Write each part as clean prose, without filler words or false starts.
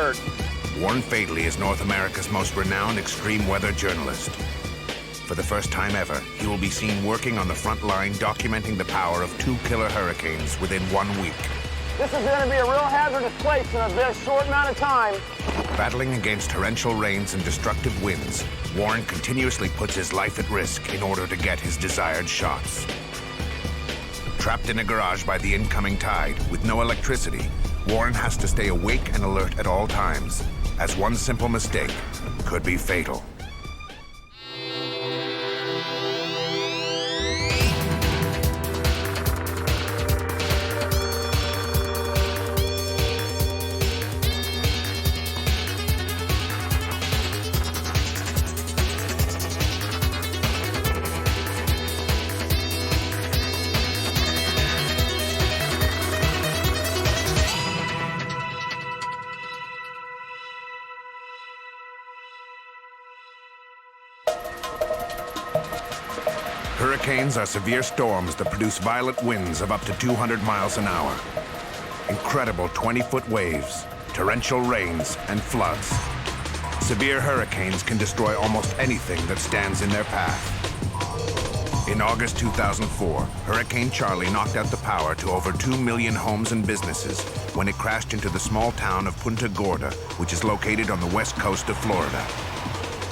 hurt. Warren Fadley is North America's most renowned extreme weather journalist. For the first time ever, he will be seen working on the front line documenting the power of 2 killer hurricanes within 1 week. This is going to be a real hazardous place in a very short amount of time. Battling against torrential rains and destructive winds, Warren continuously puts his life at risk in order to get his desired shots. Trapped in a garage by the incoming tide with no electricity, Warren has to stay awake and alert at all times, as one simple mistake could be fatal. Hurricanes are severe storms that produce violent winds of up to 200 miles an hour. Incredible 20-foot waves, torrential rains, and floods. Severe hurricanes can destroy almost anything that stands in their path. In August 2004, Hurricane Charlie knocked out the power to over 2 million homes and businesses when it crashed into the small town of Punta Gorda, which is located on the west coast of Florida.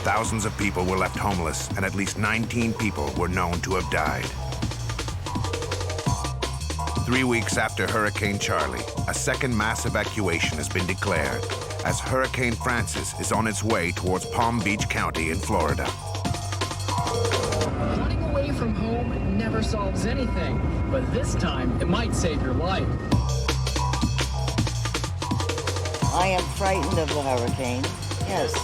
Thousands of people were left homeless, and at least 19 people were known to have died. 3 weeks after Hurricane Charlie, a second mass evacuation has been declared, as Hurricane Francis is on its way towards Palm Beach County in Florida. Running away from home never solves anything, but this time it might save your life. I am frightened of the hurricane, yes.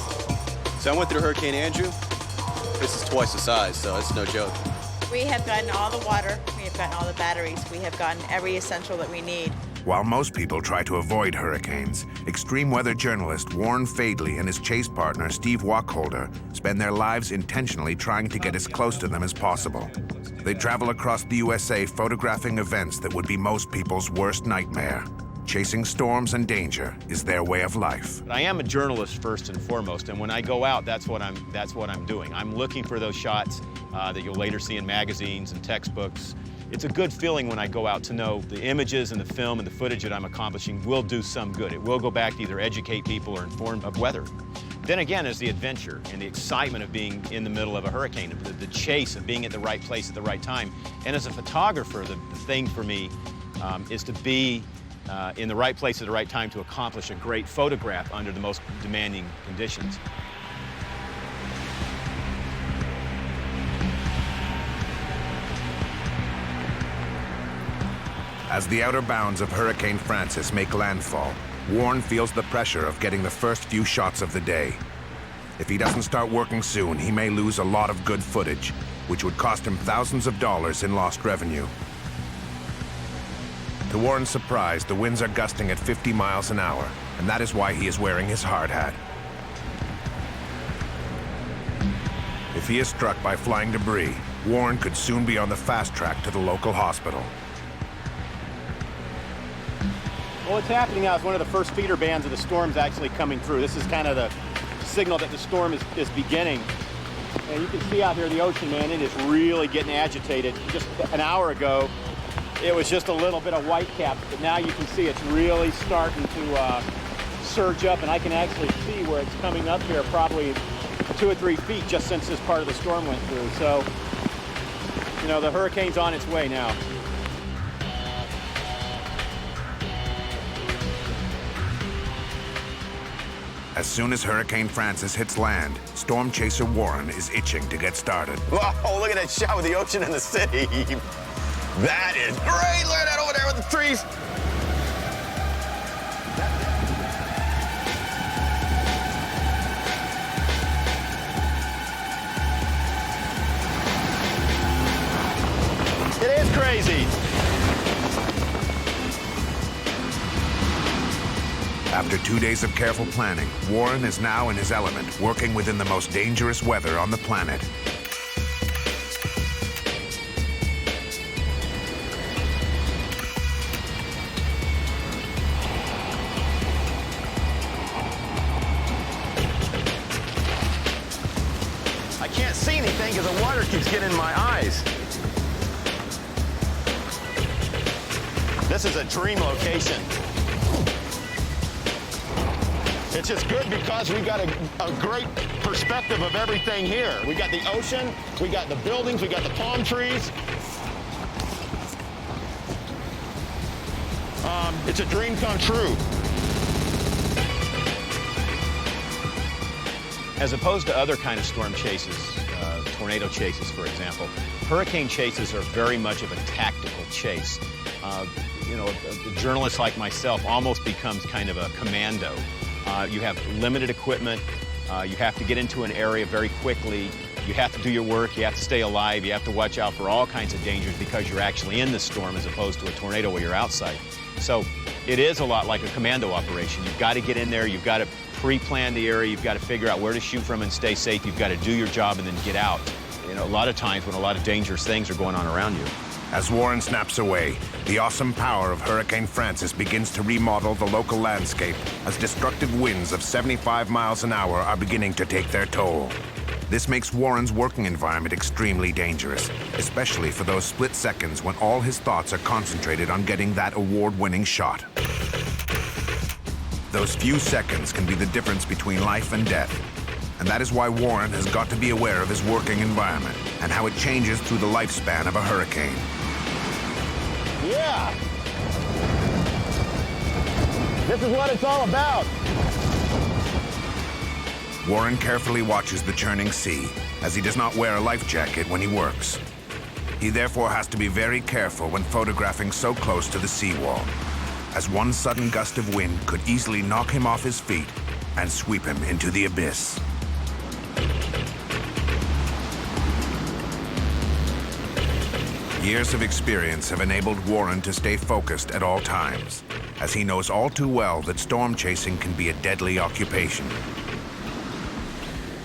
So I went through Hurricane Andrew. This is twice the size, so it's no joke. We have gotten all the water, we have gotten all the batteries, we have gotten every essential that we need. While most people try to avoid hurricanes, extreme weather journalist Warren Fadley and his chase partner Steve Wacholder spend their lives intentionally trying to get as close to them as possible. They travel across the USA photographing events that would be most people's worst nightmare. Chasing storms and danger is their way of life. I am a journalist first and foremost, and when I go out, that's what I'm doing. I'm looking for those shots that you'll later see in magazines and textbooks. It's a good feeling when I go out to know the images and the film and the footage that I'm accomplishing will do some good. It will go back to either educate people or inform of weather. Then again, is the adventure and the excitement of being in the middle of a hurricane, the chase of being at the right place at the right time. And as a photographer, the thing for me is to be in the right place at the right time to accomplish a great photograph under the most demanding conditions. As the outer bounds of Hurricane Francis make landfall, Warren feels the pressure of getting the first few shots of the day. If he doesn't start working soon, he may lose a lot of good footage, which would cost him thousands of dollars in lost revenue. To Warren's surprise, the winds are gusting at 50 miles an hour, and that is why he is wearing his hard hat. If he is struck by flying debris, Warren could soon be on the fast track to the local hospital. Well, what's happening now is one of the first feeder bands of the storm's actually coming through. This is kind of the signal that the storm is beginning. And you can see out here the ocean, man, it is really getting agitated. Just an hour ago, it was just a little bit of white caps, but now you can see it's really starting to surge up, and I can actually see where it's coming up here, probably 2 or 3 feet just since this part of the storm went through. So, you know, the hurricane's on its way now. As soon as Hurricane Francis hits land, storm chaser Warren is itching to get started. Whoa, look at that shot with the ocean and the city. That is great. Look at that over there with the trees. It is crazy. After 2 days of careful planning, Warren is now in his element, working within the most dangerous weather on the planet. I can't see anything because the water keeps getting in my eyes. This is a dream location. It's just good because we got a great perspective of everything here. We got the ocean, we got the buildings, we got the palm trees. It's a dream come true. As opposed to other kind of storm chases, tornado chases, for example, hurricane chases are very much of a tactical chase. You know, a journalist like myself almost becomes kind of a commando. You have limited equipment. You have to get into an area very quickly. You have to do your work. You have to stay alive. You have to watch out for all kinds of dangers because you're actually in the storm as opposed to a tornado where you're outside. So it is a lot like a commando operation. You've got to get in there. You've got to pre-plan the area. You've got to figure out where to shoot from and stay safe. You've got to do your job and then get out. You know, a lot of times when a lot of dangerous things are going on around you. As Warren snaps away, the awesome power of Hurricane Francis begins to remodel the local landscape as destructive winds of 75 miles an hour are beginning to take their toll. This makes Warren's working environment extremely dangerous, especially for those split seconds when all his thoughts are concentrated on getting that award-winning shot. Those few seconds can be the difference between life and death. And that is why Warren has got to be aware of his working environment and how it changes through the lifespan of a hurricane. Yeah! This is what it's all about. Warren carefully watches the churning sea, as he does not wear a life jacket when he works. He therefore has to be very careful when photographing so close to the seawall, as one sudden gust of wind could easily knock him off his feet and sweep him into the abyss. Years of experience have enabled Warren to stay focused at all times, as he knows all too well that storm chasing can be a deadly occupation.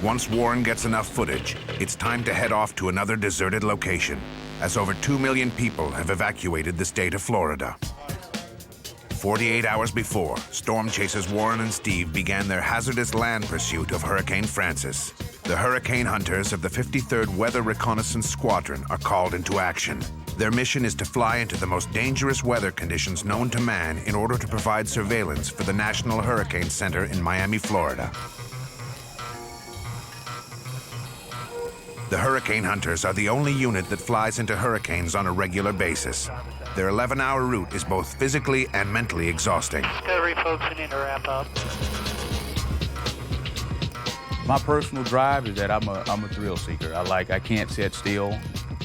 Once Warren gets enough footage, it's time to head off to another deserted location, as over 2 million people have evacuated the state of Florida. 48 hours before, storm chasers Warren and Steve began their hazardous land pursuit of Hurricane Francis. The hurricane hunters of the 53rd Weather Reconnaissance Squadron are called into action. Their mission is to fly into the most dangerous weather conditions known to man in order to provide surveillance for the National Hurricane Center in Miami, Florida. The hurricane hunters are the only unit that flies into hurricanes on a regular basis. Their 11-hour route is both physically and mentally exhausting. Discovery folks, we need to wrap up. My personal drive is that I'm a thrill seeker. I can't sit still.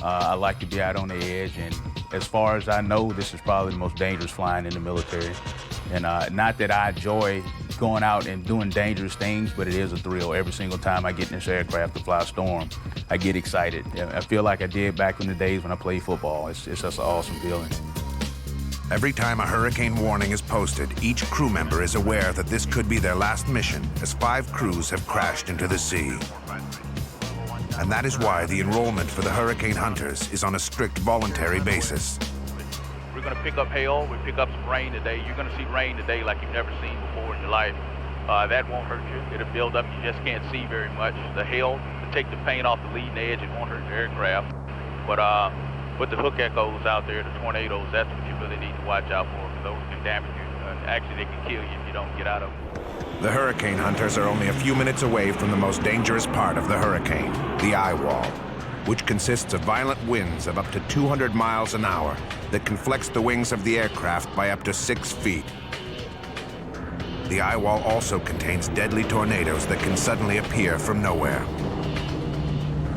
I like to be out on the edge, and as far as I know, this is probably the most dangerous flying in the military. And not that I enjoy going out and doing dangerous things, but it is a thrill. Every single time I get in this aircraft to fly a storm, I get excited. I feel like I did back in the days when I played football. It's just an awesome feeling. Every time a hurricane warning is posted, each crew member is aware that this could be their last mission, as 5 crews have crashed into the sea. And that is why the enrollment for the hurricane hunters is on a strict voluntary basis. We're going to pick up hail, we pick up some rain today. You're going to see rain today like you've never seen before in your life. That won't hurt you. It'll build up, you just can't see very much. The hail will take the paint off the leading edge, it won't hurt the aircraft. But with the hook echoes out there, the tornadoes, that's what you really need to watch out for, because those can damage you. Actually, they can kill you if you don't get out of them. The hurricane hunters are only a few minutes away from the most dangerous part of the hurricane, the eye wall, which consists of violent winds of up to 200 miles an hour that can flex the wings of the aircraft by up to 6 feet. The eye wall also contains deadly tornadoes that can suddenly appear from nowhere.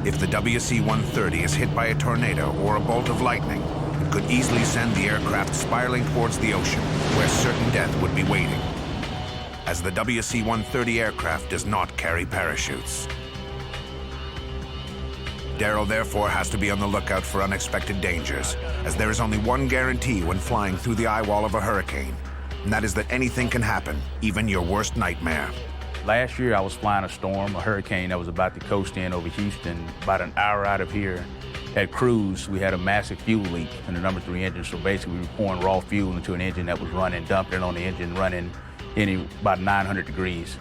If the WC-130 is hit by a tornado or a bolt of lightning, it could easily send the aircraft spiraling towards the ocean, where certain death would be waiting, as the WC-130 aircraft does not carry parachutes. Darryl therefore has to be on the lookout for unexpected dangers, as there is only one guarantee when flying through the eye wall of a hurricane, and that is that anything can happen, even your worst nightmare. Last year I was flying a storm, a hurricane that was about to coast in over Houston, about an hour out of here. At cruise, we had a massive fuel leak in the number 3 engine, so basically we were pouring raw fuel into an engine that was running, dumped it on the engine running about 900 degrees.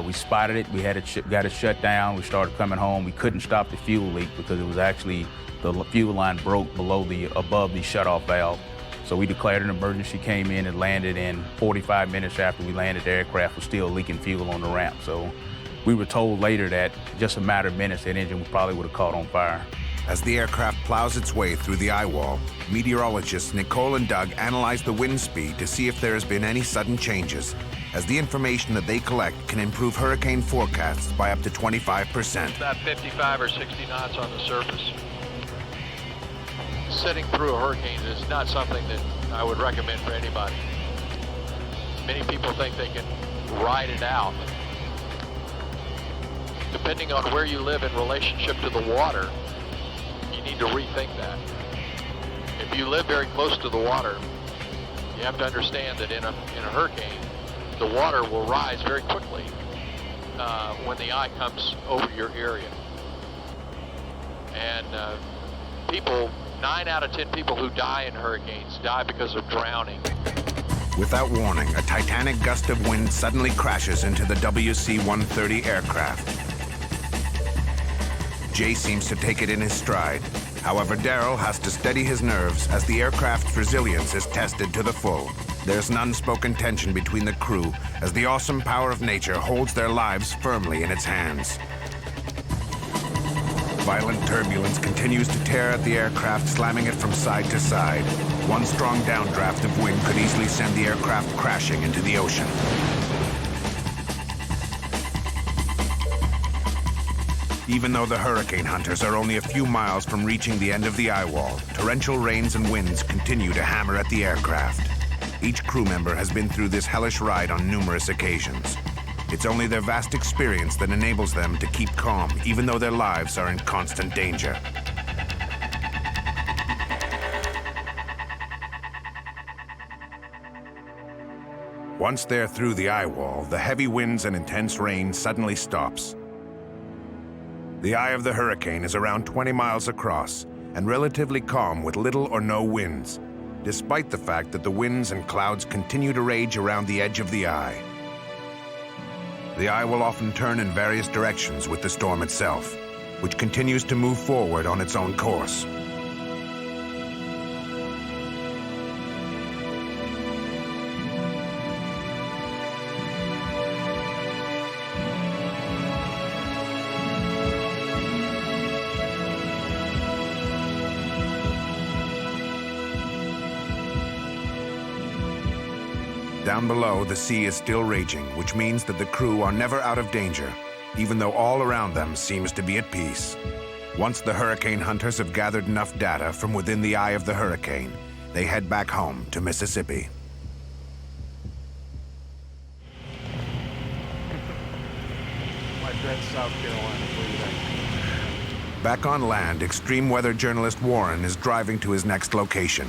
We spotted it. We had it got it shut down. We started coming home. We couldn't stop the fuel leak because it was actually the fuel line broke above the shutoff valve. So we declared an emergency, came in and landed, and 45 minutes after we landed, the aircraft was still leaking fuel on the ramp. So we were told later that just a matter of minutes, that engine probably would have caught on fire. As the aircraft plows its way through the eye wall, meteorologists Nicole and Doug analyze the wind speed to see if there has been any sudden changes, as the information that they collect can improve hurricane forecasts by up to 25%. About 55 or 60 knots on the surface. Sitting through a hurricane is not something that I would recommend for anybody. Many people think they can ride it out. Depending on where you live in relationship to the water, you need to rethink that. If you live very close to the water, you have to understand that in a hurricane, the water will rise very quickly when the eye comes over your area. And 9 out of 10 people who die in hurricanes die because of drowning. Without warning, a titanic gust of wind suddenly crashes into the WC-130 aircraft. Jay seems to take it in his stride. However, Daryl has to steady his nerves as the aircraft's resilience is tested to the full. There's an unspoken tension between the crew as the awesome power of nature holds their lives firmly in its hands. Violent turbulence continues to tear at the aircraft, slamming it from side to side. One strong downdraft of wind could easily send the aircraft crashing into the ocean. Even though the hurricane hunters are only a few miles from reaching the end of the eye wall, torrential rains and winds continue to hammer at the aircraft. Each crew member has been through this hellish ride on numerous occasions. It's only their vast experience that enables them to keep calm, even though their lives are in constant danger. Once they're through the eye wall, the heavy winds and intense rain suddenly stops. The eye of the hurricane is around 20 miles across and relatively calm with little or no winds, despite the fact that the winds and clouds continue to rage around the edge of the eye. The eye will often turn in various directions with the storm itself, which continues to move forward on its own course. Down below, the sea is still raging, which means that the crew are never out of danger, even though all around them seems to be at peace. Once the hurricane hunters have gathered enough data from within the eye of the hurricane, they head back home to Mississippi. My friend's South Carolina. What do you think? Back on land, extreme weather journalist Warren is driving to his next location.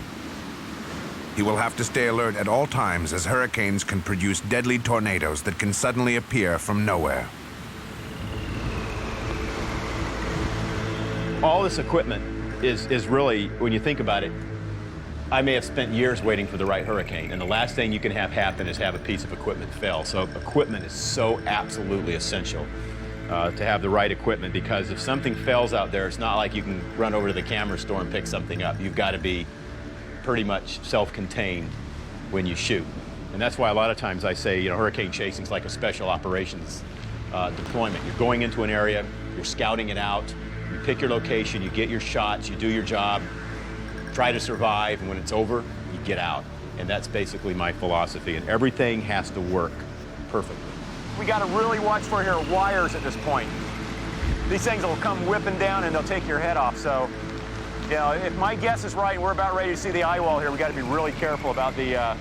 He will have to stay alert at all times as hurricanes can produce deadly tornadoes that can suddenly appear from nowhere. All this equipment is really, when you think about it, I may have spent years waiting for the right hurricane, and the last thing you can have happen is have a piece of equipment fail. So equipment is so absolutely essential to have the right equipment, because if something fails out there, it's not like you can run over to the camera store and pick something up. You've got to be pretty much self-contained when you shoot. And that's why a lot of times I say, you know, hurricane chasing is like a special operations deployment. You're going into an area, you're scouting it out, you pick your location, you get your shots, you do your job, try to survive, and when it's over, you get out. And that's basically my philosophy, and everything has to work perfectly. We got to really watch for here wires at this point. These things will come whipping down and they'll take your head off. So, you know, if my guess is right and we're about ready to see the eye wall here, we got to be really careful about the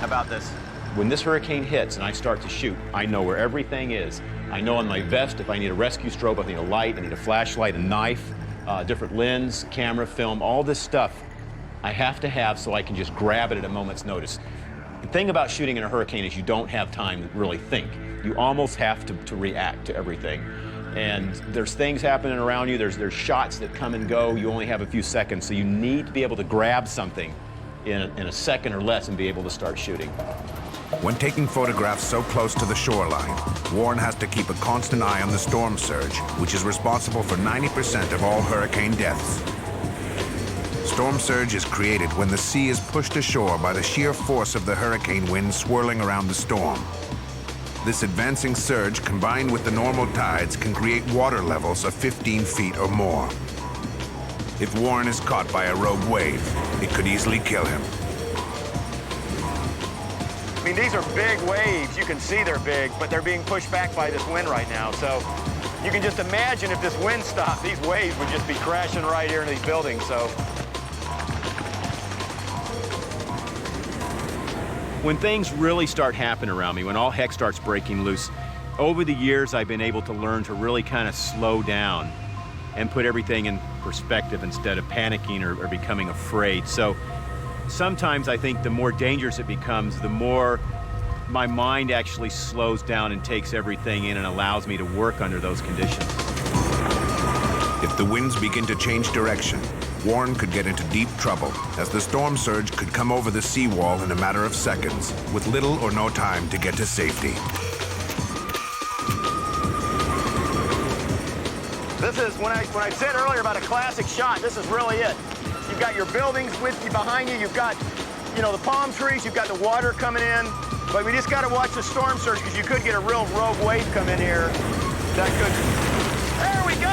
about this. When this hurricane hits and I start to shoot, I know where everything is. I know on my vest if I need a rescue strobe, I need a light, I need a flashlight, a knife, different lens, camera, film, all this stuff I have to have so I can just grab it at a moment's notice. The thing about shooting in a hurricane is you don't have time to really think. You almost have to react to everything. And there's things happening around you, there's shots that come and go, you only have a few seconds, so you need to be able to grab something in a second or less and be able to start shooting. When taking photographs so close to the shoreline, Warren has to keep a constant eye on the storm surge, which is responsible for 90% of all hurricane deaths. Storm surge is created when the sea is pushed ashore by the sheer force of the hurricane wind swirling around the storm. This advancing surge, combined with the normal tides, can create water levels of 15 feet or more. If Warren is caught by a rogue wave, it could easily kill him. I mean, these are big waves. You can see they're big, but they're being pushed back by this wind right now. So you can just imagine if this wind stopped, these waves would just be crashing right here into these buildings. So when things really start happening around me, when all heck starts breaking loose, over the years I've been able to learn to really kind of slow down and put everything in perspective instead of panicking or becoming afraid. So sometimes I think the more dangerous it becomes, the more my mind actually slows down and takes everything in and allows me to work under those conditions. If the winds begin to change direction, Warren could get into deep trouble, as the storm surge could come over the seawall in a matter of seconds, with little or no time to get to safety. this is, when I said earlier about a classic shot, this is really it. You've got your buildings with you behind you. You've got, you know, the palm trees. You've got the water coming in. But we just got to watch the storm surge because you could get a real rogue wave come in here. That could. There we go.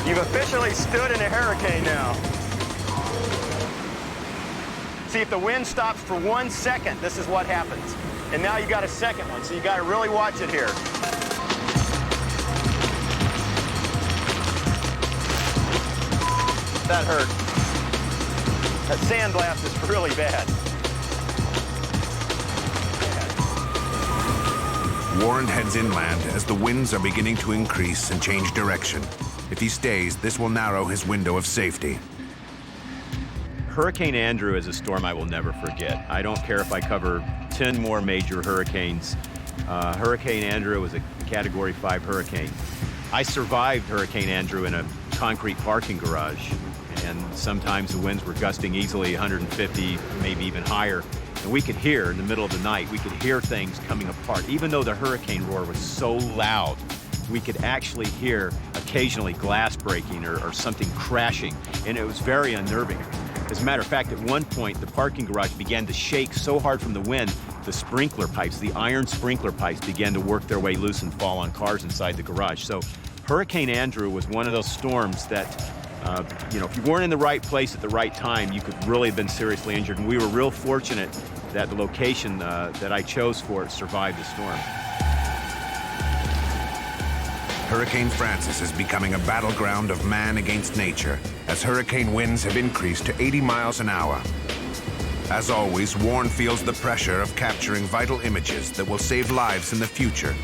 You've officially stood in a hurricane now. See, if the wind stops for 1 second, this is what happens. And now you got a second one, so you got to really watch it here. That hurt. That sandblast is really bad. Warren heads inland as the winds are beginning to increase and change direction. If he stays, this will narrow his window of safety. Hurricane Andrew is a storm I will never forget. I don't care if I cover 10 more major hurricanes. Hurricane Andrew was a Category 5 hurricane. I survived Hurricane Andrew in a concrete parking garage, and sometimes the winds were gusting easily 150, maybe even higher. And we could hear, in the middle of the night, we could hear things coming apart. Even though the hurricane roar was so loud, we could actually hear occasionally glass breaking or something crashing, and it was very unnerving. As a matter of fact, at one point, the parking garage began to shake so hard from the wind, the sprinkler pipes, the iron sprinkler pipes began to work their way loose and fall on cars inside the garage. So Hurricane Andrew was one of those storms that, you know, if you weren't in the right place at the right time, you could really have been seriously injured. And we were real fortunate that the location that I chose for it survived the storm. Hurricane Francis is becoming a battleground of man against nature, as hurricane winds have increased to 80 miles an hour. As always, Warren feels the pressure of capturing vital images that will save lives in the future,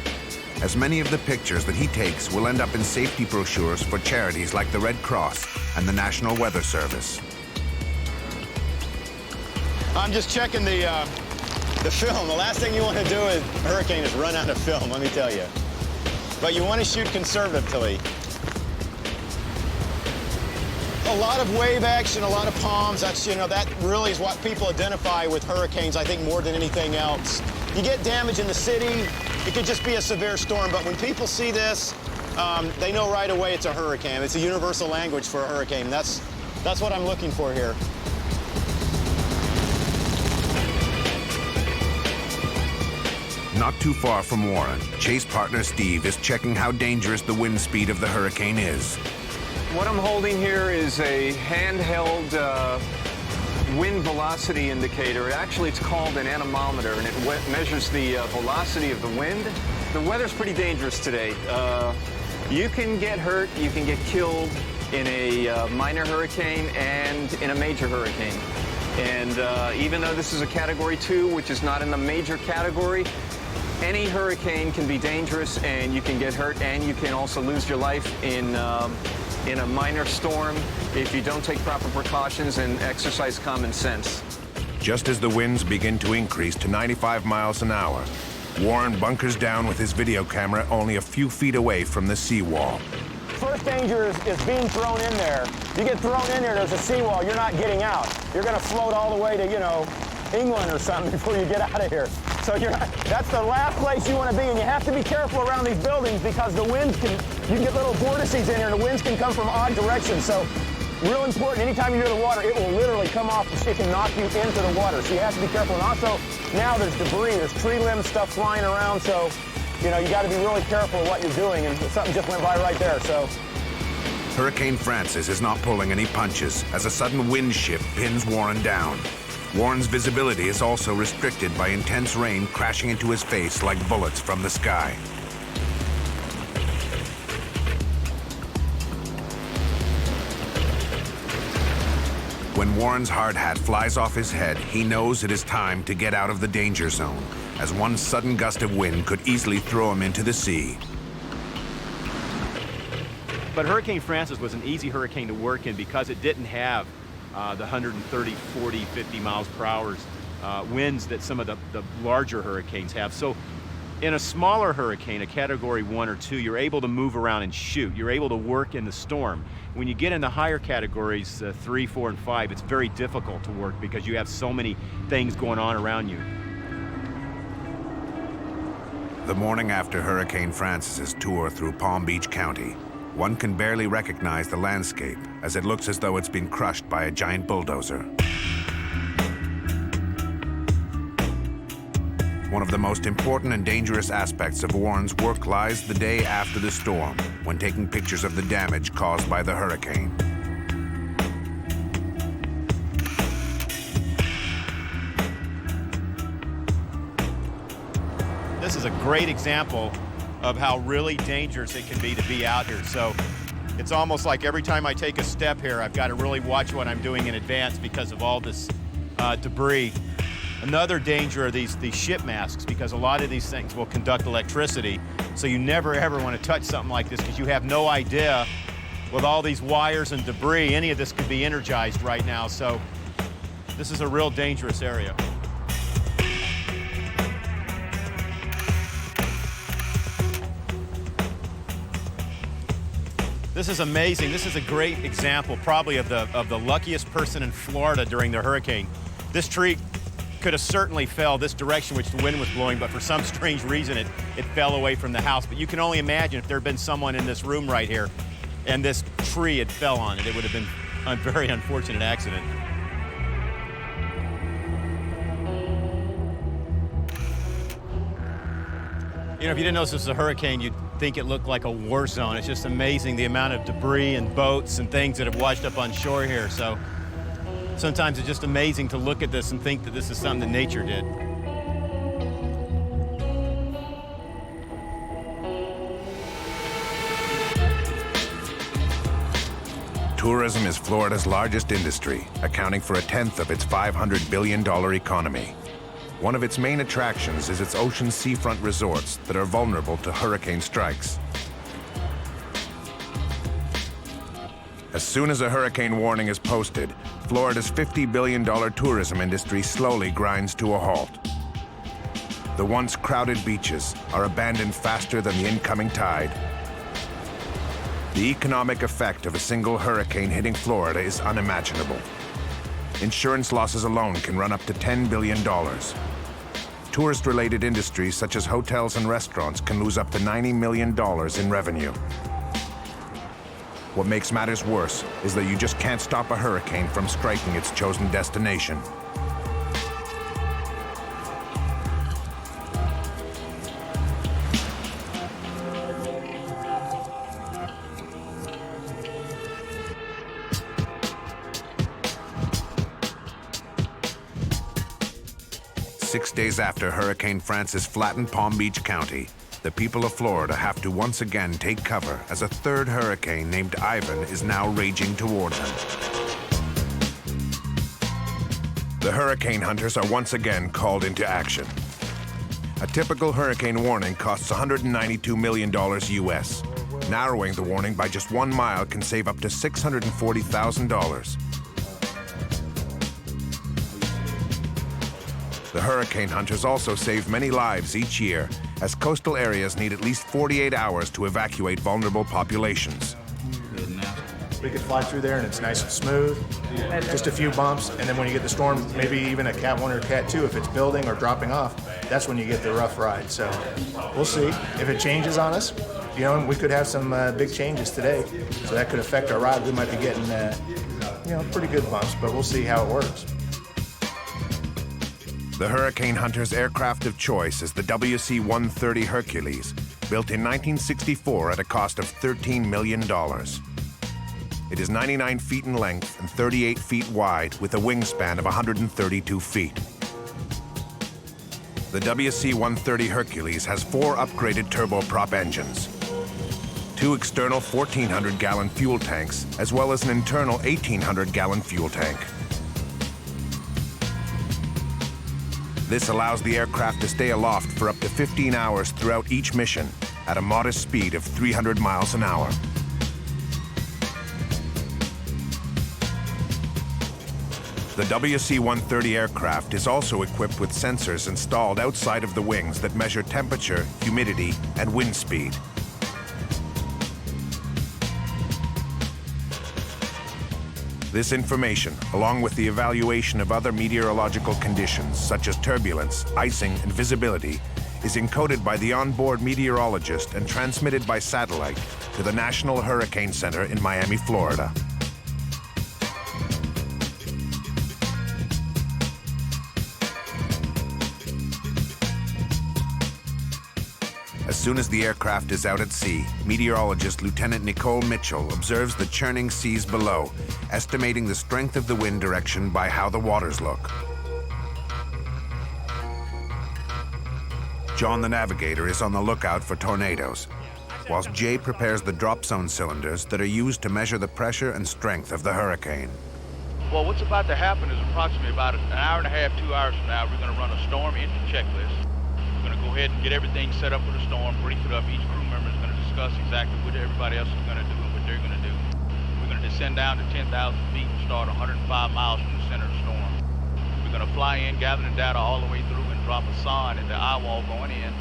as many of the pictures that he takes will end up in safety brochures for charities like the Red Cross and the National Weather Service. I'm just checking the film. The last thing you want to do with a hurricane is run out of film, let me tell you. But you want to shoot conservatively. A lot of wave action, a lot of palms. That's, you know, that really is what people identify with hurricanes, I think, more than anything else. You get damage in the city, it could just be a severe storm, but when people see this, they know right away it's a hurricane. It's a universal language for a hurricane. That's what I'm looking for here. Not too far from Warren, chase partner Steve is checking how dangerous the wind speed of the hurricane is. What I'm holding here is a handheld wind velocity indicator. Actually, it's called an anemometer, and it measures the velocity of the wind. The weather's pretty dangerous today. You can get hurt, you can get killed in a minor hurricane and in a major hurricane. And even though this is a Category 2, which is not in the major category, any hurricane can be dangerous, and you can get hurt, and you can also lose your life in a minor storm if you don't take proper precautions and exercise common sense. Just as the winds begin to increase to 95 miles an hour, Warren bunkers down with his video camera only a few feet away from the seawall. First danger is being thrown in there. You get thrown in there, there's a seawall, you're not getting out. You're gonna float all the way to, England or something before you get out of here. So that's the last place you want to be, and you have to be careful around these buildings because the winds you can get little vortices in here, and the winds can come from odd directions. So real important, anytime you hear the water, it will literally come off, it can knock you into the water. So you have to be careful. And also, now there's debris, there's tree limbs, stuff flying around, so you got to be really careful of what you're doing, and something just went by right there, so. Hurricane Francis is not pulling any punches as a sudden wind shift pins Warren down. Warren's visibility is also restricted by intense rain crashing into his face like bullets from the sky. When Warren's hard hat flies off his head, he knows it is time to get out of the danger zone, as one sudden gust of wind could easily throw him into the sea. But Hurricane Francis was an easy hurricane to work in because it didn't have the 130, 40, 50 miles per hour winds that some of the larger hurricanes have. So in a smaller hurricane, a category 1 or 2, you're able to move around and shoot. You're able to work in the storm. When you get in the higher categories, 3, 4, and 5, it's very difficult to work because you have so many things going on around you. The morning after Hurricane Francis's tour through Palm Beach County, one can barely recognize the landscape as it looks as though it's been crushed by a giant bulldozer. One of the most important and dangerous aspects of Warren's work lies the day after the storm, when taking pictures of the damage caused by the hurricane. This is a great example of how really dangerous it can be out here. So it's almost like every time I take a step here, I've got to really watch what I'm doing in advance because of all this debris. Another danger are these ship masks, because a lot of these things will conduct electricity. So you never ever want to touch something like this because you have no idea with all these wires and debris, any of this could be energized right now. So this is a real dangerous area. This is amazing. This is a great example probably of the luckiest person in Florida during the hurricane. This tree could have certainly fell this direction which the wind was blowing, but for some strange reason it fell away from the house. But you can only imagine if there had been someone in this room right here and this tree had fell on it, it would have been a very unfortunate accident. You know, if you didn't know this was a hurricane, you'd think it looked like a war zone. It's just amazing the amount of debris and boats and things that have washed up on shore here. So sometimes it's just amazing to look at this and think that this is something that nature did. Tourism is Florida's largest industry, accounting for 1/10 of its $500 billion economy. One of its main attractions is its ocean seafront resorts that are vulnerable to hurricane strikes. As soon as a hurricane warning is posted, Florida's $50 billion tourism industry slowly grinds to a halt. The once crowded beaches are abandoned faster than the incoming tide. The economic effect of a single hurricane hitting Florida is unimaginable. Insurance losses alone can run up to $10 billion. Tourist-related industries such as hotels and restaurants can lose up to $90 million in revenue. What makes matters worse is that you just can't stop a hurricane from striking its chosen destination. Six days after Hurricane Francis flattened Palm Beach County, the people of Florida have to once again take cover as a third hurricane named Ivan is now raging toward them. The hurricane hunters are once again called into action. A typical hurricane warning costs $192 million US. Narrowing the warning by just 1 mile can save up to $640,000. The hurricane hunters also save many lives each year, as coastal areas need at least 48 hours to evacuate vulnerable populations. We could fly through there and it's nice and smooth, just a few bumps, and then when you get the storm, maybe even a Cat 1 or Cat 2, if it's building or dropping off, that's when you get the rough ride. So we'll see if it changes on us. You know, we could have some big changes today, so that could affect our ride. We might be getting, pretty good bumps, but we'll see how it works. The hurricane hunter's aircraft of choice is the WC-130 Hercules, built in 1964 at a cost of $13 million. It is 99 feet in length and 38 feet wide, with a wingspan of 132 feet. The WC-130 Hercules has 4 upgraded turboprop engines, 2 external 1,400-gallon fuel tanks, as well as an internal 1,800-gallon fuel tank. This allows the aircraft to stay aloft for up to 15 hours throughout each mission at a modest speed of 300 miles an hour. The WC-130 aircraft is also equipped with sensors installed outside of the wings that measure temperature, humidity, and wind speed. This information, along with the evaluation of other meteorological conditions such as turbulence, icing, and visibility, is encoded by the onboard meteorologist and transmitted by satellite to the National Hurricane Center in Miami, Florida. As soon as the aircraft is out at sea, meteorologist Lieutenant Nicole Mitchell observes the churning seas below, estimating the strength of the wind direction by how the waters look. John the navigator is on the lookout for tornadoes, whilst Jay prepares the drop zone cylinders that are used to measure the pressure and strength of the hurricane. Well, what's about to happen is approximately about an hour and a half, 2 hours from now, we're going to run a storm engine checklist. We're going to go ahead and get everything set up for the storm, brief it up. Each crew member is going to discuss exactly what everybody else is going to do and what they're going to do. We're going to descend down to 10,000 feet and start 105 miles from the center of the storm. We're going to fly in, gather the data all the way through, and drop a sign at the eye wall going in,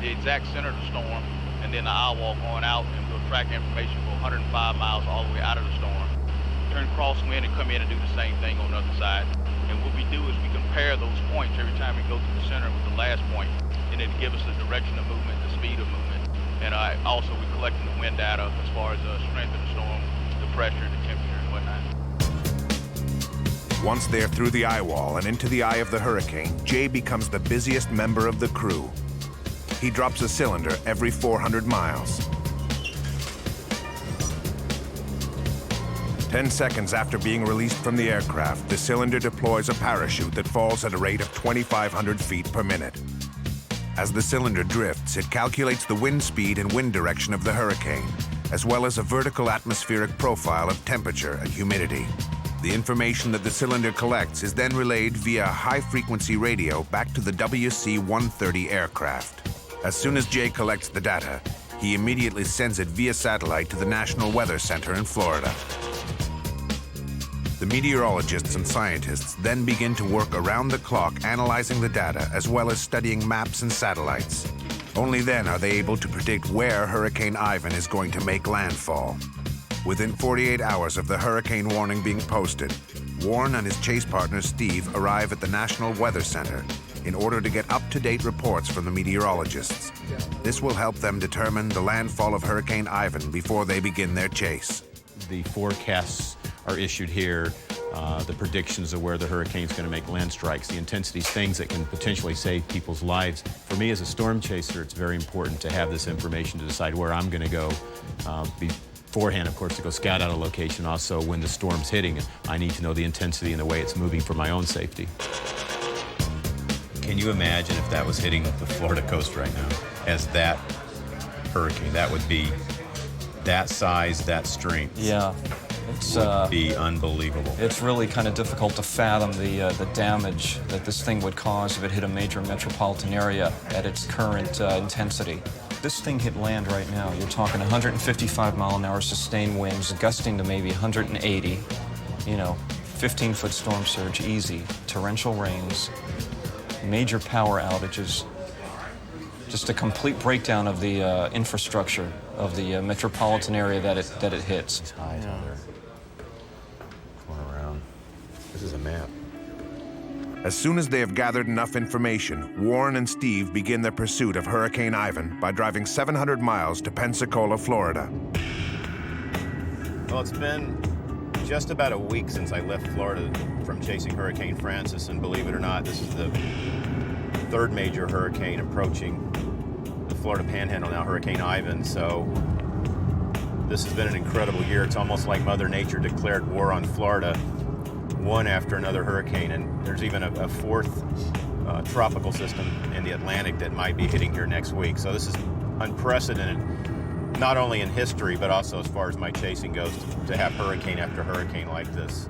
the exact center of the storm, and then the eye wall going out, and we'll track information for 105 miles all the way out of the storm. Turn crosswind and come in and do the same thing on the other side. And what we do is we compare those points every time we go to the center with the last point. And it gives us the direction of movement, the speed of movement. And also we're collecting the wind data as far as the strength of the storm, the pressure, the temperature, and whatnot. Once they're through the eye wall and into the eye of the hurricane, Jay becomes the busiest member of the crew. He drops a cylinder every 400 miles. 10 seconds after being released from the aircraft, the cylinder deploys a parachute that falls at a rate of 2,500 feet per minute. As the cylinder drifts, it calculates the wind speed and wind direction of the hurricane, as well as a vertical atmospheric profile of temperature and humidity. The information that the cylinder collects is then relayed via high-frequency radio back to the WC-130 aircraft. As soon as Jay collects the data, he immediately sends it via satellite to the National Weather Center in Florida. The meteorologists and scientists then begin to work around the clock analyzing the data as well as studying maps and satellites. Only then are they able to predict where Hurricane Ivan is going to make landfall. Within 48 hours of the hurricane warning being posted, Warren and his chase partner Steve arrive at the National Weather Center in order to get up-to-date reports from the meteorologists. This will help them determine the landfall of Hurricane Ivan before they begin their chase. The forecasts are issued here, the predictions of where the hurricane's going to make land strikes, the intensities, things that can potentially save people's lives. For me as a storm chaser, it's very important to have this information to decide where I'm going to go. Beforehand, of course, to go scout out a location. Also, when the storm's hitting, I need to know the intensity and the way it's moving for my own safety. Can you imagine if that was hitting the Florida coast right now as that hurricane? That would be that size, that strength. Yeah. Would be unbelievable. It's really kind of difficult to fathom the damage that this thing would cause if it hit a major metropolitan area at its current intensity. This thing hit land right now. You're talking 155-mile-an-hour sustained winds, gusting to maybe 180. 15-foot storm surge, easy. Torrential rains. major power outages, just a complete breakdown of the infrastructure of the metropolitan area that it hits. It's high down there. Going around. This is a map. As soon as they have gathered enough information, Warren and Steve begin their pursuit of Hurricane Ivan by driving 700 miles to Pensacola, Florida. Well, it's been just about a week since I left Florida from chasing Hurricane Francis, and believe it or not, this is the third major hurricane approaching the Florida Panhandle now, Hurricane Ivan. So this has been an incredible year. It's almost like Mother Nature declared war on Florida, one after another hurricane, and there's even a fourth tropical system in the Atlantic that might be hitting here next week. So this is unprecedented, not only in history, but also as far as my chasing goes, to have hurricane after hurricane like this.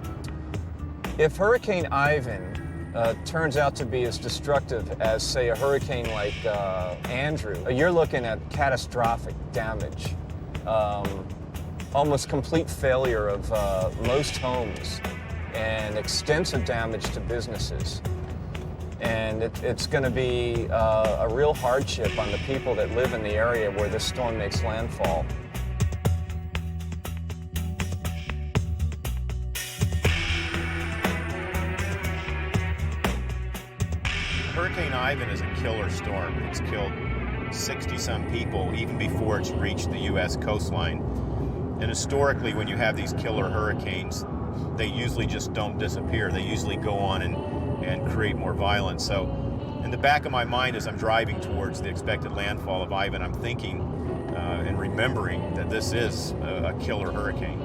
If Hurricane Ivan turns out to be as destructive as, say, a hurricane like Andrew, you're looking at catastrophic damage, almost complete failure of most homes, and extensive damage to businesses. And it's going to be a real hardship on the people that live in the area where this storm makes landfall. Hurricane Ivan is a killer storm. It's killed 60-some people even before it's reached the U.S. coastline. And historically, when you have these killer hurricanes, they usually just don't disappear. They usually go on and create more violence. So in the back of my mind as I'm driving towards the expected landfall of Ivan, I'm thinking and remembering that this is a killer hurricane.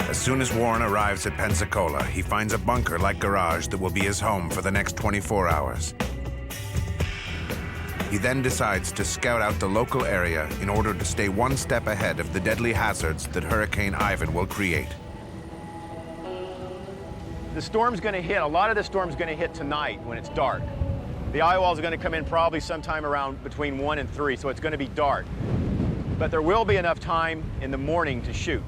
As soon as Warren arrives at Pensacola, he finds a bunker-like garage that will be his home for the next 24 hours. He then decides to scout out the local area in order to stay one step ahead of the deadly hazards that Hurricane Ivan will create. The storm's going to hit, a lot of the storm's going to hit tonight when it's dark. The eye walls are going to come in probably sometime around between 1 and 3, so it's going to be dark. But there will be enough time in the morning to shoot.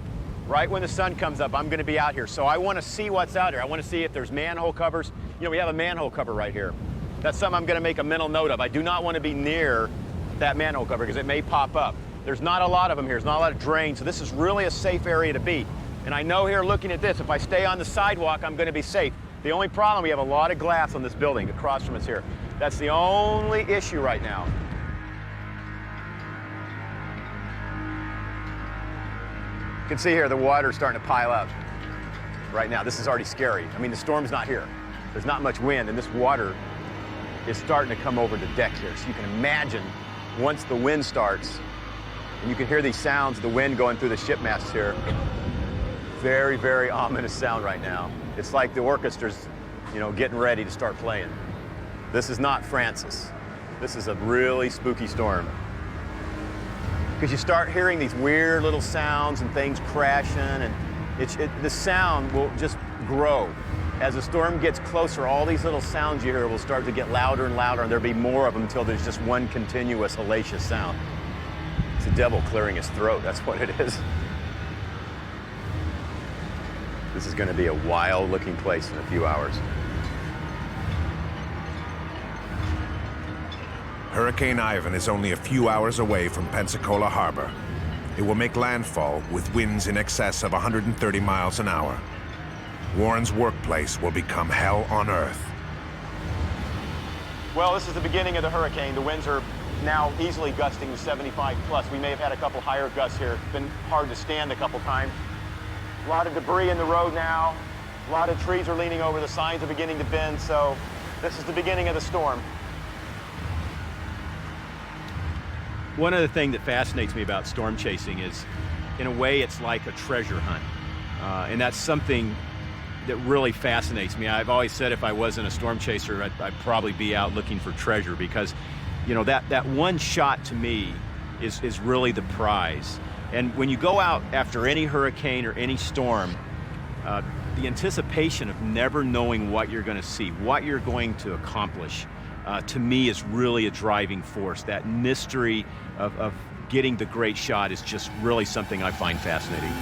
Right when the sun comes up, I'm going to be out here. So I want to see what's out here. I want to see if there's manhole covers. You know, we have a manhole cover right here. That's something I'm going to make a mental note of. I do not want to be near that manhole cover because it may pop up. There's not a lot of them here. There's not a lot of drains, so this is really a safe area to be. And I know here looking at this, if I stay on the sidewalk, I'm going to be safe. The only problem, we have a lot of glass on this building across from us here. That's the only issue right now. You can see here the water's starting to pile up right now. This is already scary. I mean, the storm's not here. There's not much wind, and this water is starting to come over the deck here. So you can imagine once the wind starts, and you can hear these sounds, the wind going through the ship masts here. Very, very ominous sound right now. It's like the orchestra's, you know, getting ready to start playing. This is not Francis. This is a really spooky storm. Because you start hearing these weird little sounds and things crashing, and the sound will just grow. As the storm gets closer, all these little sounds you hear will start to get louder and louder, and there'll be more of them until there's just one continuous hellacious sound. It's the devil clearing his throat, that's what it is. This is going to be a wild-looking place in a few hours. Hurricane Ivan is only a few hours away from Pensacola Harbor. It will make landfall with winds in excess of 130 miles an hour. Warren's workplace will become hell on earth. Well, this is the beginning of the hurricane. The winds are now easily gusting to 75 plus. We may have had a couple higher gusts here. It's been hard to stand a couple times. A lot of debris in the road now. A lot of trees are leaning over. The signs are beginning to bend. So this is the beginning of the storm. One other thing that fascinates me about storm chasing is, in a way, it's like a treasure hunt. And that's something that really fascinates me. I've always said if I wasn't a storm chaser, I'd probably be out looking for treasure because, you know, that one shot to me is really the prize. And when you go out after any hurricane or any storm, the anticipation of never knowing what you're going to see, what you're going to accomplish, to me is really a driving force. That mystery of getting the great shot is just really something I find fascinating.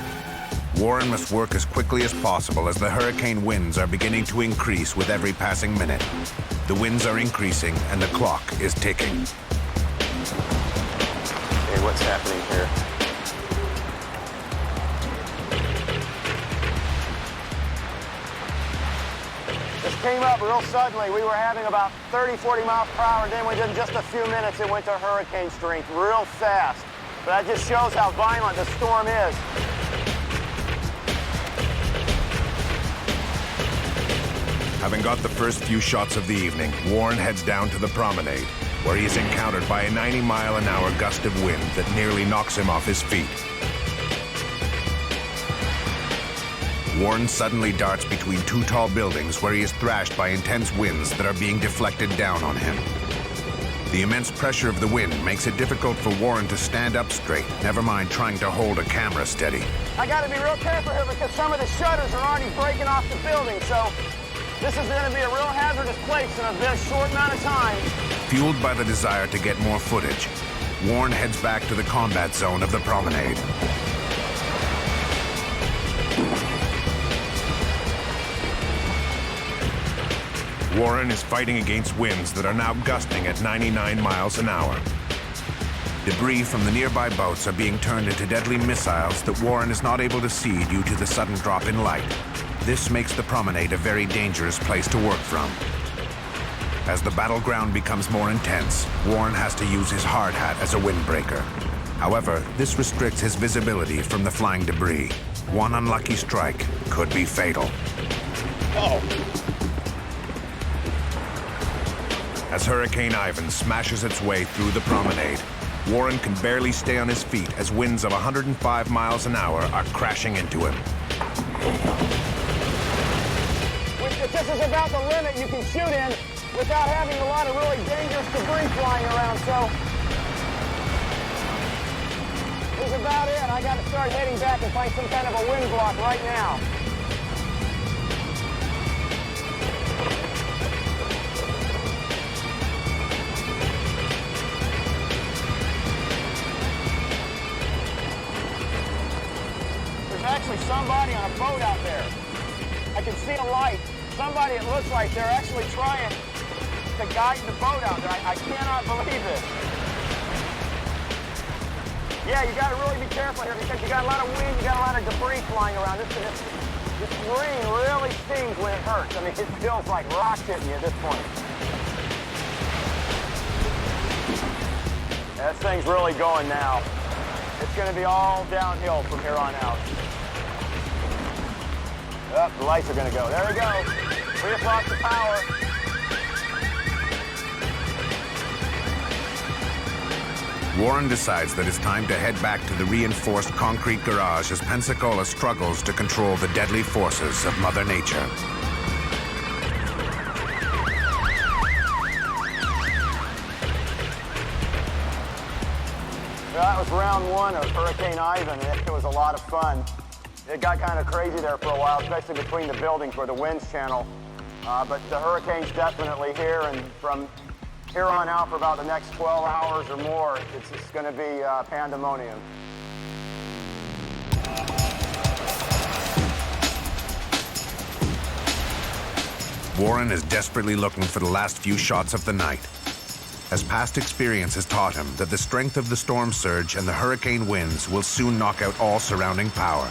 Warren must work as quickly as possible as the hurricane winds are beginning to increase with every passing minute. The winds are increasing and the clock is ticking. Hey, what's happening here? This came up real suddenly. We were having about 30, 40 miles per hour, and then within just a few minutes it went to hurricane strength real fast. But that just shows how violent the storm is. Having got the first few shots of the evening, Warren heads down to the promenade, where he is encountered by a 90-mile-an-hour gust of wind that nearly knocks him off his feet. Warren suddenly darts between two tall buildings where he is thrashed by intense winds that are being deflected down on him. The immense pressure of the wind makes it difficult for Warren to stand up straight, never mind trying to hold a camera steady. I gotta be real careful here because some of the shutters are already breaking off the building, so this is gonna be a real hazardous place in a very short amount of time. Fueled by the desire to get more footage, Warren heads back to the combat zone of the promenade. Warren is fighting against winds that are now gusting at 99 miles an hour. Debris from the nearby boats are being turned into deadly missiles that Warren is not able to see due to the sudden drop in light. This makes the promenade a very dangerous place to work from. As the battleground becomes more intense, Warren has to use his hard hat as a windbreaker. However, this restricts his visibility from the flying debris. One unlucky strike could be fatal. Oh. As Hurricane Ivan smashes its way through the promenade, Warren can barely stay on his feet as winds of 105 miles an hour are crashing into him. If this is about the limit you can shoot in without having a lot of really dangerous debris flying around, so this is about it. I got to start heading back and find some kind of a wind block right now. Actually somebody on a boat out there. I can see a light. Somebody, it looks like they're actually trying to guide the boat out there. I cannot believe this. Yeah, you got to really be careful here because you got a lot of wind, you got a lot of debris flying around. This rain really stings when it hurts. I mean, it feels like rocks hitting you at this point. That thing's really going now. It's going to be all downhill from here on out. Oh, the lights are going to go. There we go. We just lost the power. Warren decides that it's time to head back to the reinforced concrete garage as Pensacola struggles to control the deadly forces of Mother Nature. That was round one of Hurricane Ivan, and it was a lot of fun. It got kind of crazy there for a while, especially between the buildings where the winds channel. But the hurricane's definitely here, and from here on out for about the next 12 hours or more, it's going to be pandemonium. Warren is desperately looking for the last few shots of the night, as past experience has taught him that the strength of the storm surge and the hurricane winds will soon knock out all surrounding power,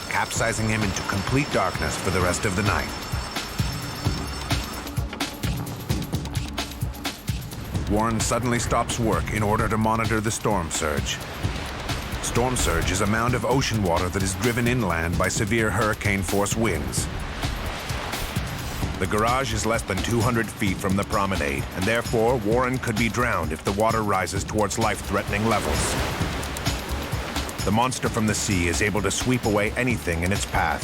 capsizing him into complete darkness for the rest of the night. Warren suddenly stops work in order to monitor the storm surge. Storm surge is a mound of ocean water that is driven inland by severe hurricane-force winds. The garage is less than 200 feet from the promenade, and therefore Warren could be drowned if the water rises towards life-threatening levels. The monster from the sea is able to sweep away anything in its path.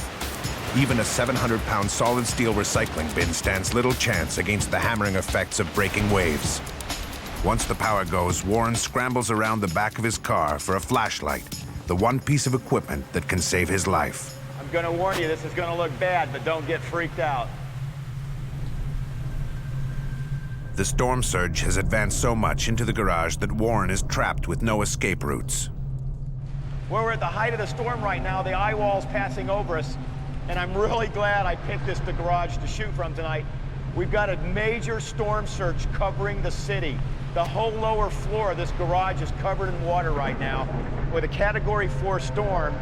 Even a 700-pound solid steel recycling bin stands little chance against the hammering effects of breaking waves. Once the power goes, Warren scrambles around the back of his car for a flashlight, the one piece of equipment that can save his life. I'm going to warn you, this is going to look bad, but don't get freaked out. The storm surge has advanced so much into the garage that Warren is trapped with no escape routes. Where we're at the height of the storm right now, the eye wall's passing over us, and I'm really glad I picked the garage to shoot from tonight. We've got a major storm surge covering the city. The whole lower floor of this garage is covered in water right now with a Category 4 storm,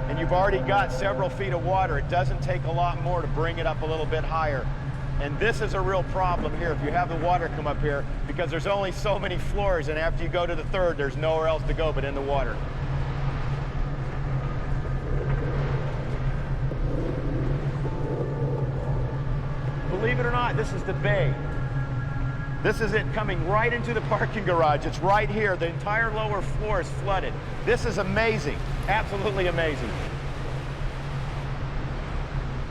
and you've already got several feet of water. It doesn't take a lot more to bring it up a little bit higher. And this is a real problem here if you have the water come up here, because there's only so many floors, and after you go to the third, there's nowhere else to go but in the water. Believe it or not, this is the bay. This is it coming right into the parking garage. It's right here. The entire lower floor is flooded. This is amazing, absolutely amazing.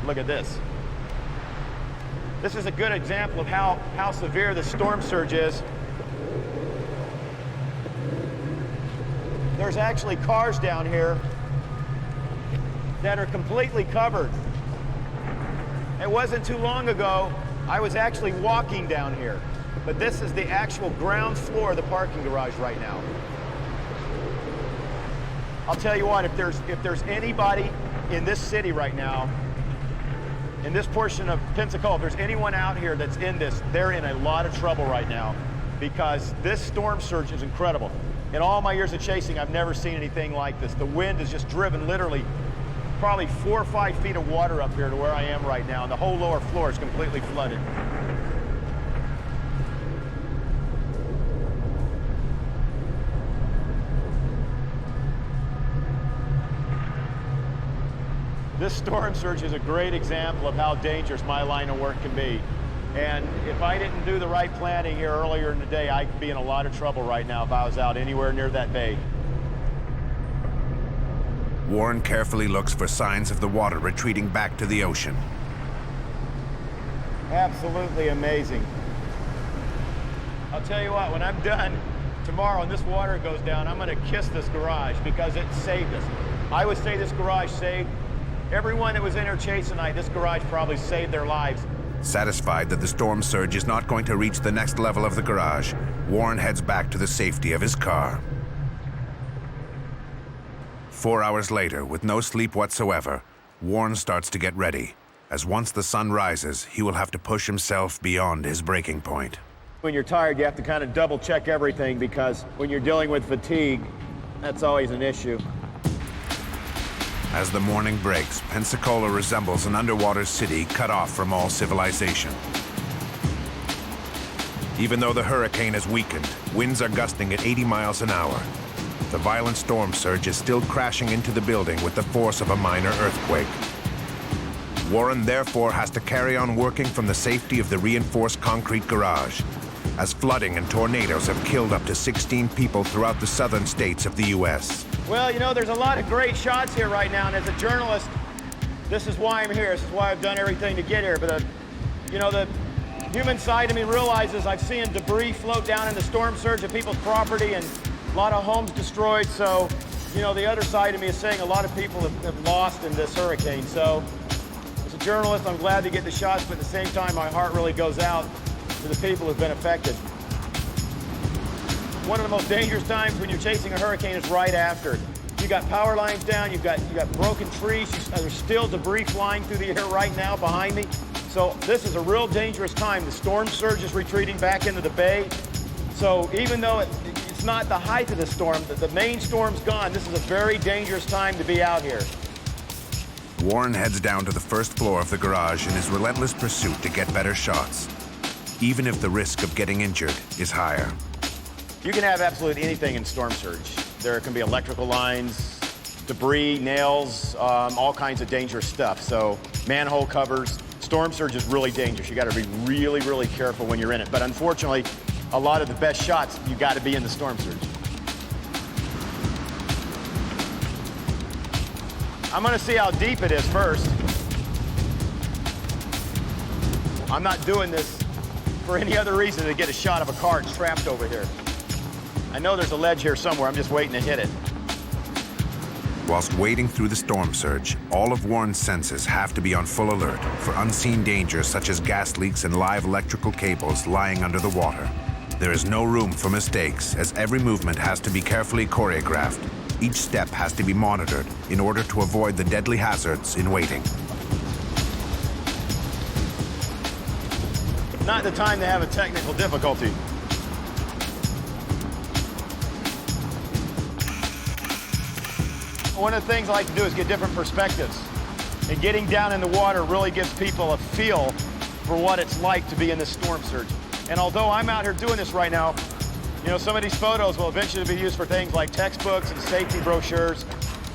Look at this. This is a good example of how severe the storm surge is. There's actually cars down here that are completely covered. It wasn't too long ago, I was actually walking down here, but this is the actual ground floor of the parking garage right now. I'll tell you what, if there's anybody in this city right now, in this portion of Pensacola, if there's anyone out here that's in this, they're in a lot of trouble right now because this storm surge is incredible. In all my years of chasing, I've never seen anything like this. The wind has just driven literally probably 4 or 5 feet of water up here to where I am right now, and the whole lower floor is completely flooded. This storm surge is a great example of how dangerous my line of work can be. And if I didn't do the right planning here earlier in the day, I could be in a lot of trouble right now if I was out anywhere near that bay. Warren carefully looks for signs of the water retreating back to the ocean. Absolutely amazing. I'll tell you what, when I'm done tomorrow and this water goes down, I'm gonna kiss this garage because it saved us. I would say this garage saved everyone that was in here chasing tonight. This garage probably saved their lives. Satisfied that the storm surge is not going to reach the next level of the garage, Warren heads back to the safety of his car. 4 hours later, with no sleep whatsoever, Warren starts to get ready, as once the sun rises, he will have to push himself beyond his breaking point. When you're tired, you have to kind of double check everything because when you're dealing with fatigue, that's always an issue. As the morning breaks, Pensacola resembles an underwater city cut off from all civilization. Even though the hurricane has weakened, winds are gusting at 80 miles an hour. The violent storm surge is still crashing into the building with the force of a minor earthquake. Warren therefore has to carry on working from the safety of the reinforced concrete garage, as flooding and tornadoes have killed up to 16 people throughout the southern states of the U.S. Well, you know, there's a lot of great shots here right now, and as a journalist, this is why I'm here. This is why I've done everything to get here. But, you know, the human side of me realizes I've seen debris float down in the storm surge of people's property and a lot of homes destroyed. So, you know, the other side of me is saying a lot of people have lost in this hurricane. So, as a journalist, I'm glad to get the shots, but at the same time, my heart really goes out to the people who've been affected. One of the most dangerous times when you're chasing a hurricane is right after. You got power lines down, you got broken trees, there's still debris flying through the air right now behind me. So this is a real dangerous time. The storm surge is retreating back into the bay. So even though it's not the height of the storm, the main storm's gone, this is a very dangerous time to be out here. Warren heads down to the first floor of the garage in his relentless pursuit to get better shots, even if the risk of getting injured is higher. You can have absolutely anything in storm surge. There can be electrical lines, debris, nails, all kinds of dangerous stuff. So manhole covers, storm surge is really dangerous. You got to be really, really careful when you're in it. But unfortunately, a lot of the best shots, you got to be in the storm surge. I'm going to see how deep it is first. I'm not doing this for any other reason than to get a shot of a car trapped over here. I know there's a ledge here somewhere. I'm just waiting to hit it. Whilst wading through the storm surge, all of Warren's senses have to be on full alert for unseen dangers such as gas leaks and live electrical cables lying under the water. There is no room for mistakes, as every movement has to be carefully choreographed. Each step has to be monitored in order to avoid the deadly hazards in waiting. not the time to have a technical difficulty. One of the things I like to do is get different perspectives. And getting down in the water really gives people a feel for what it's like to be in this storm surge. And although I'm out here doing this right now, you know, some of these photos will eventually be used for things like textbooks and safety brochures.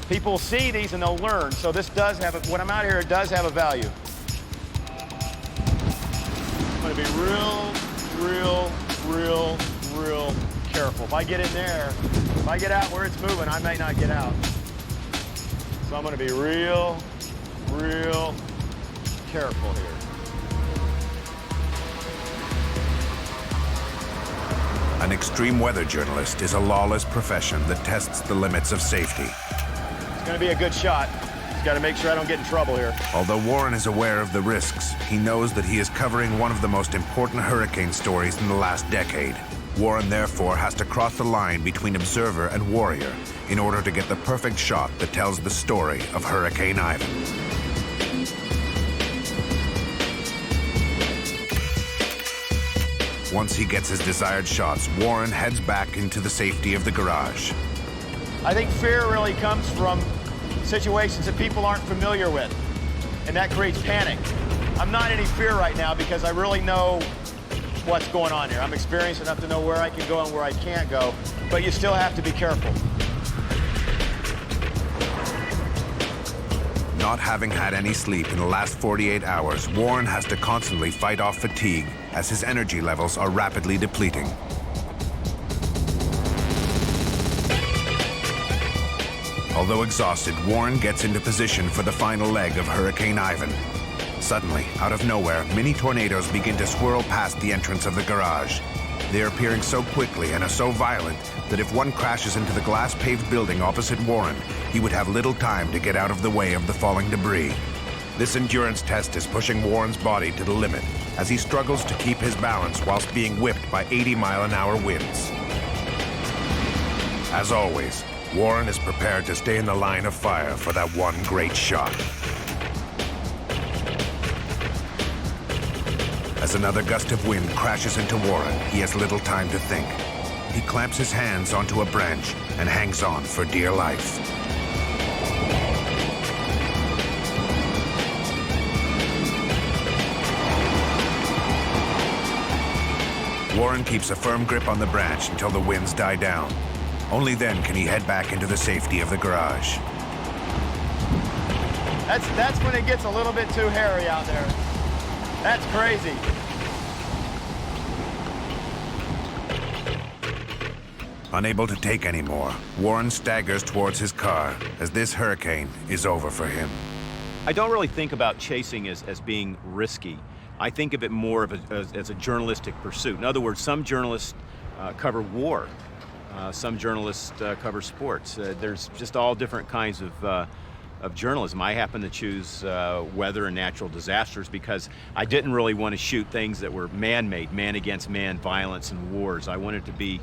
People will see these and they'll learn. So this does have, when I'm out here, it does have a value. I'm gonna be real careful. If I get in there, if I get out where it's moving, I may not get out. So I'm gonna be real careful here. An extreme weather journalist is a lawless profession that tests the limits of safety. It's gonna be a good shot. Just gotta make sure I don't get in trouble here. Although Warren is aware of the risks, he knows that he is covering one of the most important hurricane stories in the last decade. Warren therefore has to cross the line between observer and warrior in order to get the perfect shot that tells the story of Hurricane Ivan. Once he gets his desired shots, Warren heads back into the safety of the garage. I think fear really comes from situations that people aren't familiar with, and that creates panic. I'm not in any fear right now because I really know what's going on here. I'm experienced enough to know where I can go and where I can't go, but you still have to be careful. Not having had any sleep in the last 48 hours, Warren has to constantly fight off fatigue as his energy levels are rapidly depleting. Although exhausted, Warren gets into position for the final leg of Hurricane Ivan. Suddenly, out of nowhere, mini tornadoes begin to swirl past the entrance of the garage. They are appearing so quickly and are so violent that if one crashes into the glass-paved building opposite Warren, he would have little time to get out of the way of the falling debris. This endurance test is pushing Warren's body to the limit as he struggles to keep his balance whilst being whipped by 80-mile-an-hour winds. As always, Warren is prepared to stay in the line of fire for that one great shot. As another gust of wind crashes into Warren, he has little time to think. He clamps his hands onto a branch and hangs on for dear life. Warren keeps a firm grip on the branch until the winds die down. Only then can he head back into the safety of the garage. That's when it gets a little bit too hairy out there. That's crazy. Unable to take any more, Warren staggers towards his car as this hurricane is over for him. I don't really think about chasing as being risky. I think of it more of as a journalistic pursuit. In other words, some journalists cover war. Some journalists cover sports. There's just all different kinds of journalism. I happen to choose weather and natural disasters because I didn't really want to shoot things that were man-made, man against man violence and wars. I wanted to be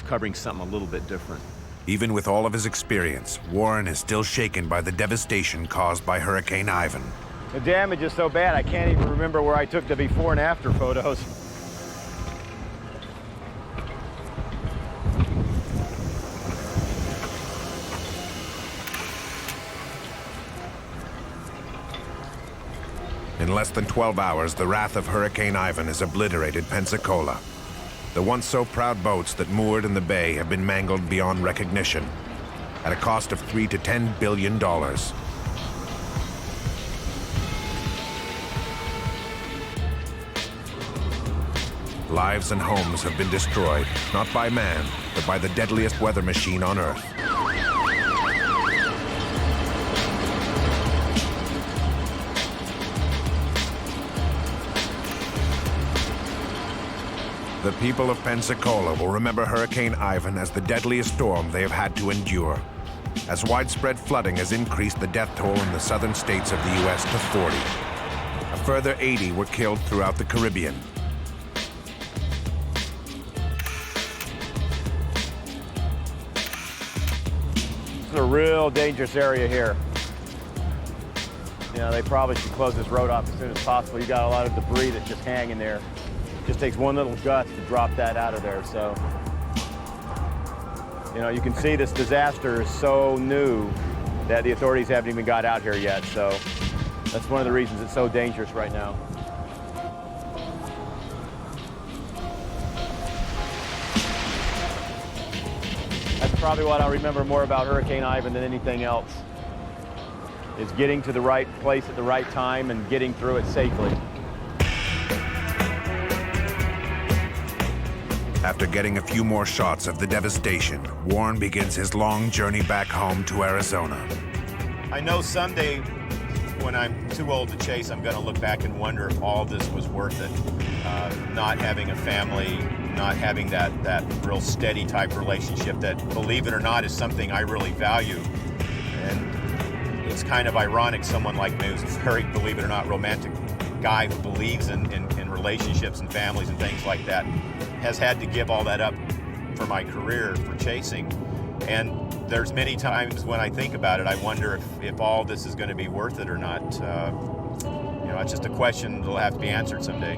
covering something a little bit different. Even with all of his experience, Warren is still shaken by the devastation caused by Hurricane Ivan. The damage is so bad I can't even remember where I took the before and after photos. In less than 12 hours, the wrath of Hurricane Ivan has obliterated Pensacola. The once so proud boats that moored in the bay have been mangled beyond recognition at a cost of $3 to $10 billion. Lives and homes have been destroyed, not by man, but by the deadliest weather machine on Earth. The people of Pensacola will remember Hurricane Ivan as the deadliest storm they have had to endure, as widespread flooding has increased the death toll in the southern states of the U.S. to 40. A further 80 were killed throughout the Caribbean. This is a real dangerous area here. You know, they probably should close this road off as soon as possible. You got a lot of debris that's just hanging there. It just takes one little gust to drop that out of there. So, you know, you can see this disaster is so new that the authorities haven't even got out here yet. So that's one of the reasons it's so dangerous right now. That's probably what I'll remember more about Hurricane Ivan than anything else, is getting to the right place at the right time and getting through it safely. After getting a few more shots of the devastation, Warren begins his long journey back home to Arizona. I know someday when I'm too old to chase, I'm going to look back and wonder if all this was worth it. Not having a family, not having that real steady type relationship that, believe it or not, is something I really value. And it's kind of ironic, someone like me who's a very, believe it or not, romantic guy who believes in relationships and families and things like that, has had to give all that up for my career, for chasing. And there's many times when I think about it, I wonder if all this is going to be worth it or not. You know, it's just a question that'll have to be answered someday.